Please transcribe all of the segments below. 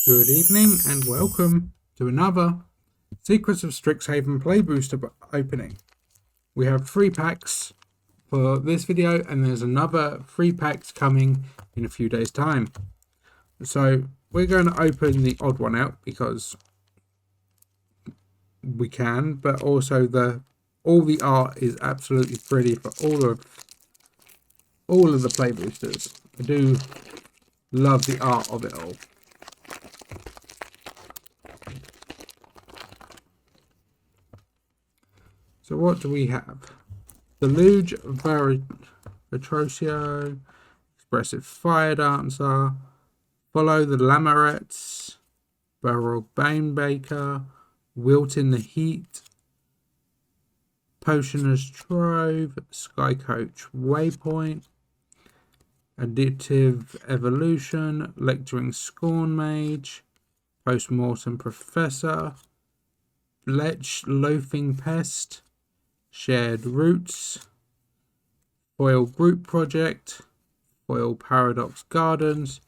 Good evening and welcome to another Secrets of Strixhaven Play Booster opening. We have 3 packs for this video and there's another 3 packs coming in a few days time. So we're going to open the odd one out because we can, but also all the art is absolutely pretty for all of the play boosters. I do love the art of it all. So what do we have? The Luge Vitrocchio, Expressive Fire Dancer, Follow the Lamarets, Barrel Banebaker, Wilt in the Heat, Potioner's Trove, Sky Coach Waypoint, Additive Evolution, Lecturing Scorn Mage, Postmortem Professor, Lech Loafing Pest, Shared Roots, Foil Group Project, Foil Paradox Gardens,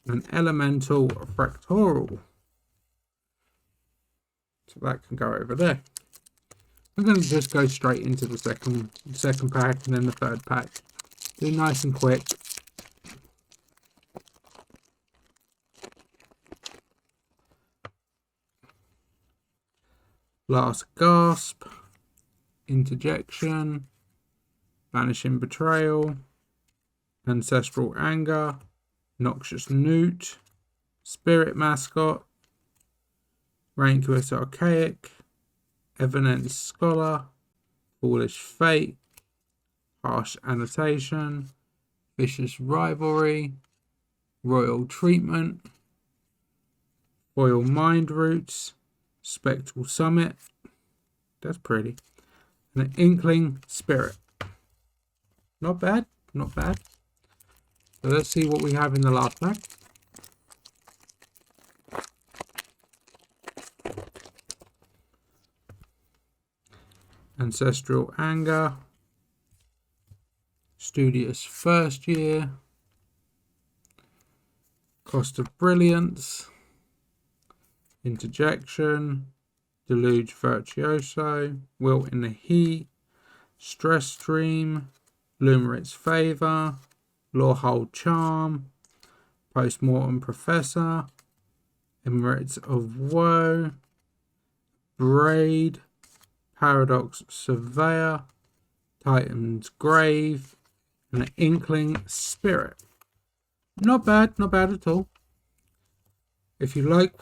and Elemental Fractoral. So that can go over there. I'm going to just go straight into the second pack and then the third pack. Do nice and quick. Last Gasp, Interjection, Vanishing Betrayal, Ancestral Anger, Noxious Newt, Spirit Mascot, Rancorous Archaic, Evanescent Scholar, Foolish Fate, Harsh Annotation, Vicious Rivalry, Royal Treatment, Foil Mind Roots, Spectral Summit, that's pretty, and an Inkling Spirit. Not bad, not bad. So let's see what we have in the last pack. Ancestral Anger, Studious First Year, Cost of Brilliance, Interjection, Deluge Virtuoso, Wilt in the Heat, Stress Stream, Lumerit's Favor, Lorehold Charm, Postmortem Professor, Emirates of Woe, Braid, Paradox Surveyor, Titan's Grave, and an Inkling Spirit. Not bad at all. If you like,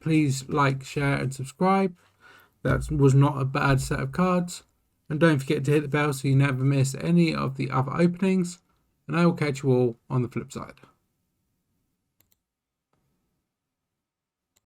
please like, share and subscribe. That was not a bad set of cards. And don't forget to hit the bell so you never miss any of the other openings. And I will catch you all on the flip side.